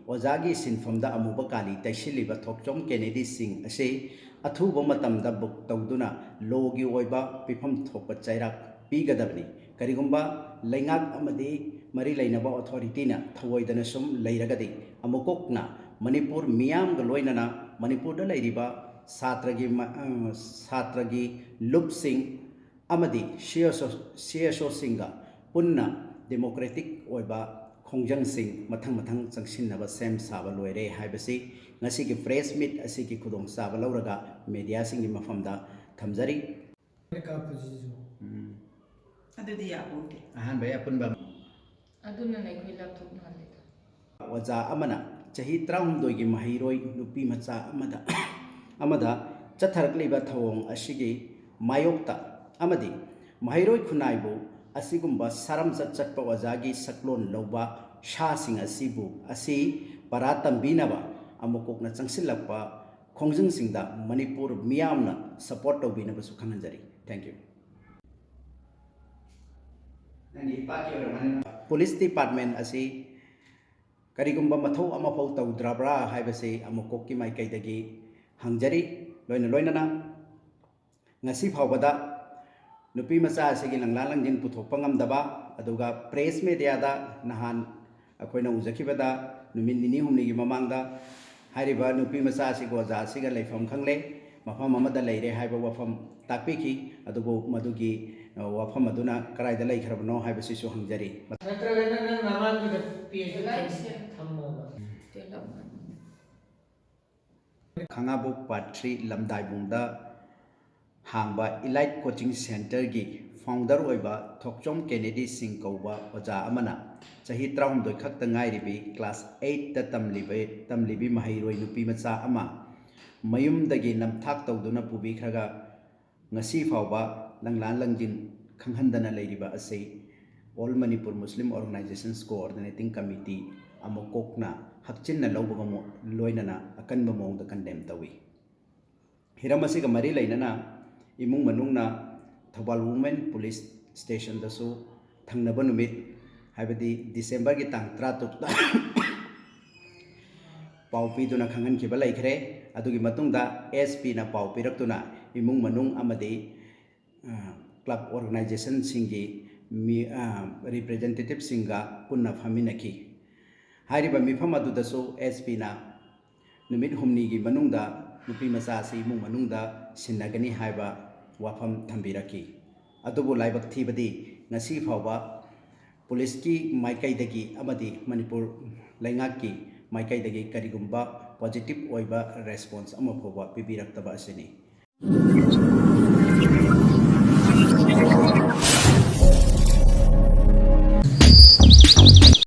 ꯑꯣꯖꯥꯒꯤ ꯁꯤꯟꯐꯝꯗ ꯑꯃꯨꯕ ꯀꯥꯂꯤ ꯇꯩꯁꯤꯜꯂꯤꯕ ꯊꯣꯛꯆꯣꯝ ꯀꯦꯅꯦꯗꯤꯁꯤꯡ ꯑꯁꯤ ꯑꯊꯨꯕ ꯃꯇꯝꯗ ꯕꯨꯛ ꯇꯧꯗꯨꯅ ꯂꯣꯒꯤ ꯑꯣꯏꯕ ꯄꯤꯐꯝ ꯊꯣꯛꯄ ꯆꯩꯔꯥꯛ ꯄꯤꯒꯗꯕꯅꯤ꯫ ꯀꯔꯤꯒꯨꯝꯕ ꯂꯩꯉꯥꯛ ꯑꯃꯗꯤ ꯃꯔꯤ ꯂꯩꯅꯕ ꯑꯣꯊꯣꯔꯤꯇꯤꯅ ꯊꯧꯑꯣꯏꯗꯅ ꯁꯨꯝ ꯂꯩꯔꯒꯗꯤ ꯑꯃꯨꯛꯀꯣꯛꯅ ꯃꯅꯤꯄꯨꯔ ꯃꯤꯌꯥꯝꯒ ꯂꯣꯏꯅꯅ ꯃꯅꯤꯄꯨꯔꯗ ꯂꯩꯔꯤꯕ ꯁꯥꯇ꯭ꯔꯒꯤ ꯂꯨꯞꯁꯤꯡ ꯑꯃꯗꯤ CSOꯁꯤꯡꯒ ꯄꯨꯟꯅ ꯗꯦꯃꯣꯀ꯭ꯔꯦꯇꯤꯛ ꯑꯣꯏꯕ ꯈꯣꯡꯖꯪꯁꯤꯡ ꯃꯊꯪ ꯆꯪꯁꯤꯟꯅꯕ ꯁꯦꯝ ꯁꯥꯕ ꯂꯣꯏꯔꯦ ꯍꯥꯏꯕꯁꯤ ꯉꯁꯤꯒꯤ ꯄ꯭ꯔꯦꯁ ꯃꯤꯠ ꯑꯁꯤꯒꯤ ꯈꯨꯗꯣꯡꯆꯥꯕ ꯂꯧꯔꯒ ꯃꯦꯗꯤꯌꯥꯁꯤꯡꯒꯤ ꯃꯐꯝꯗ ꯊꯝꯖꯔꯤ꯫ ꯑꯗꯨꯗꯤ ꯌꯥꯄꯣꯟꯇꯦ꯫ ꯑꯍꯥꯟꯕ ꯑꯄꯨꯟꯕ ꯑꯗꯨꯅ ꯑꯩꯈꯣꯏ ꯂꯥꯞꯊꯣꯛꯅꯍꯜꯂꯤꯗ꯫ ꯑꯣꯖꯥ ꯑꯃꯅ ꯆꯍꯤ 19ꯒꯤ ꯃꯍꯩꯔꯣꯏ ꯅꯨꯄꯤ ꯃꯆꯥ ꯑꯃꯗ ꯆꯠꯊꯔꯛꯂꯤꯕ ꯊꯧꯑꯣꯡ ꯑꯁꯤꯒꯤ ꯃꯥꯌꯣꯛꯇ ꯑꯃꯗꯤ ꯃꯍꯩꯔꯣꯏ ꯈꯨꯟꯅꯥꯏꯕꯨ ꯑꯁꯤꯒꯨꯝꯕ ꯁꯥꯔꯝꯆꯠ ꯆꯠꯄ ꯑꯣꯖꯥꯒꯤ ꯁꯛꯂꯣꯟ ꯂꯧꯕ ꯁꯥꯁꯤꯡ ꯑꯁꯤ ꯄꯔꯥ ꯇꯝꯕꯤꯅꯕ ꯑꯃꯨꯛꯀꯣꯛꯅ ꯆꯪꯁꯤꯜꯂꯛꯄ ꯈꯣꯡꯖꯪꯁꯤꯡꯗ ꯃꯅꯤꯄꯨꯔ ꯃꯤꯌꯥꯝꯅ ꯁꯄꯣꯔꯠ ꯇꯧꯕꯤꯅꯕꯁꯨ ꯈꯪꯍꯟꯖꯔꯤ꯫ Thank you. ꯄꯨꯂꯤꯁ ꯗꯤꯄꯥꯔꯠꯃꯦꯟ ꯑꯁꯤ ꯀꯔꯤꯒꯨꯝꯕ ꯃꯊꯧ ꯑꯃꯐꯥꯎ ꯇꯧꯗ꯭ꯔꯕ꯭ꯔꯥ ꯍꯥꯏꯕꯁꯤ ꯑꯃꯨꯛꯀꯣꯛꯀꯤ ꯃꯥꯏꯀꯩꯗꯒꯤ ꯍꯪꯖꯔꯤ꯫ ꯂꯣꯏꯅꯅ ꯉꯁꯤ ꯐꯥꯎꯕꯗ ꯅꯨꯄꯤ ꯃꯆꯥ ꯑꯁꯤꯒꯤ ꯂꯪꯂꯥ ꯂꯪꯖꯤꯟ ꯄꯨꯊꯣꯛꯄ ꯉꯝꯗꯕ, ꯑꯗꯨꯒ ꯄ꯭ꯔꯦꯁ ꯃꯦꯗꯤꯌꯥꯗ ꯅꯍꯥꯟ ꯑꯩꯈꯣꯏꯅ ꯎꯖꯈꯤꯕꯗ ꯅꯨꯃꯤꯠ ꯅꯤꯅꯤ ꯍꯨꯝꯅꯤꯒꯤ ꯃꯃꯥꯡꯗ ꯍꯥꯏꯔꯤꯕ ꯅꯨꯄꯤ ꯃꯆꯥ ꯑꯁꯤꯒ ꯑꯣꯖꯥ ꯑꯁꯤꯒ ꯂꯩꯐꯝ ꯈꯪꯂꯦ, ꯃꯐꯝ ꯑꯃꯗ ꯂꯩꯔꯦ ꯍꯥꯏꯕ ꯋꯥꯐꯝ ꯇꯥꯛꯄꯤꯈꯤ꯫ ꯑꯗꯨꯕꯨ ꯃꯗꯨꯒꯤ ꯋꯥꯐꯝ ꯑꯗꯨꯅ ꯀꯗꯥꯏꯗ ꯂꯩꯈ꯭ꯔꯕꯅꯣ ꯍꯥꯏꯕꯁꯤꯁꯨ ꯍꯪꯖꯔꯤ꯫ ꯈꯥꯡꯉꯕꯣꯛ ꯄꯥꯔꯠ 3 ꯂꯝꯗꯥꯏꯕꯨꯡꯗ ꯍꯥꯡꯕ ꯏꯂꯥꯏꯠ ꯀꯣꯆꯤꯡ ꯁꯦꯟꯇꯔꯒꯤ ꯐꯥꯎꯟꯗꯔ ꯑꯣꯏꯕ ꯊꯣꯛꯆꯣꯝ ꯀꯦꯅꯦꯗꯤꯁꯤꯡ ꯀꯧꯕ ꯑꯣꯖꯥ ꯑꯃꯅ ꯆꯍꯤ 19 ꯈꯛꯇ ꯉꯥꯏꯔꯤꯕꯤ ꯀ꯭ꯂꯥꯁ 8ꯇ ꯇꯝꯂꯤꯕꯤ ꯃꯍꯩꯔꯣꯏ ꯅꯨꯄꯤ ꯃꯆꯥ ꯑꯃ ꯃꯌꯨꯝꯗꯒꯤ ꯅꯝꯊꯥꯛ ꯇꯧꯗꯨꯅ ꯄꯨꯕꯤꯈ꯭ꯔꯒ ꯉꯁꯤ ꯐꯥꯎꯕ ꯂꯪꯂꯥꯟ ꯂꯪꯖꯤꯟ ꯈꯪꯍꯟꯗꯅ ꯂꯩꯔꯤꯕ ꯑꯁꯤ ꯑꯣꯜ ꯃꯅꯤꯄꯨꯔ ꯃꯨꯁꯂꯤꯝ ꯑꯣꯔꯒꯅꯥꯏꯖꯦꯁꯟꯁ ꯀꯣꯑꯣꯔꯗꯤꯅꯦꯇꯤꯡ ꯀꯃꯤꯇꯤ ꯑꯃꯨꯛꯀꯣꯛꯅ ꯍꯛꯆꯤꯟꯅ ꯂꯧꯕꯒ ꯂꯣꯏꯅꯅ ꯑꯀꯟꯕ ꯃꯑꯣꯡꯗ ꯀꯟꯗꯦꯝ ꯇꯧꯏ꯫ ꯍꯤꯔꯝ ꯑꯁꯤꯒ ꯃꯔꯤ ꯂꯩꯅꯅ ꯏꯃꯨꯡ ꯃꯅꯨꯡꯅ ꯊꯧꯕꯥꯜ ꯋꯨꯃꯦꯟ ꯄꯨꯂꯤꯁ ꯁ꯭ꯇꯦꯁꯟꯗꯁꯨ ꯊꯪꯅꯕ ꯅꯨꯃꯤꯠ ꯍꯥꯏꯕꯗꯤ ꯗꯤꯁꯦꯝꯕꯔꯒꯤ ꯇꯥꯡ 13ꯗ ꯄꯥꯎ ꯄꯤꯗꯨꯅ ꯈꯪꯍꯟꯈꯤꯕ ꯂꯩꯈ꯭ꯔꯦ꯫ ꯑꯗꯨꯒꯤ ꯃꯇꯨꯡꯗ SP ꯅ ꯄꯥꯎ ꯄꯤꯔꯛꯇꯨꯅ ꯏꯃꯨꯡ ꯃꯅꯨꯡ ꯑꯃꯗꯤ ꯀ꯭ꯂꯕ ꯑꯣꯔꯒꯅꯥꯏꯖꯦꯁꯟꯁꯤꯡꯒꯤ ꯔꯤꯄ꯭ꯔꯖꯦꯟꯇꯦꯇꯤꯚꯁꯤꯡꯒ ꯄꯨꯟꯅ ꯐꯝꯃꯤꯟꯅꯈꯤ꯫ ꯍꯥꯏꯔꯤꯕ ꯃꯤꯐꯝ ꯑꯗꯨꯗꯁꯨ SP ꯅ ꯅꯨꯃꯤꯠ ꯍꯨꯝꯅꯤꯒꯤ ꯃꯅꯨꯡꯗ ꯅꯨꯄꯤ ꯃꯆꯥ ꯑꯁꯤ ꯏꯃꯨꯡ ꯃꯅꯨꯡꯗ ꯁꯤꯟꯅꯒꯅꯤ ꯍꯥꯏꯕ ꯋꯥꯐꯝ ꯊꯝꯕꯤꯔꯛꯈꯤ꯫ ꯑꯗꯨꯕꯨ ꯂꯥꯏꯕꯛ ꯊꯤꯕꯗꯤ ꯉꯁꯤ ꯐꯥꯎꯕ ꯄꯨꯂꯤꯁꯀꯤ ꯃꯥꯏꯀꯩꯗꯒꯤ ꯑꯃꯗꯤ ꯃꯅꯤꯄꯨꯔ ꯂꯩꯉꯥꯛꯀꯤ ꯃꯥꯏꯀꯩꯗꯒꯤ ꯀꯔꯤꯒꯨꯝꯕ ꯄꯣꯖꯤꯇꯤꯚ ꯑꯣꯏꯕ ꯔꯦꯁꯄꯣꯟꯁ ꯑꯃ ꯐꯥꯎꯕ ꯄꯤꯕꯤꯔꯛꯇꯕ ꯑꯁꯤꯅꯤ꯫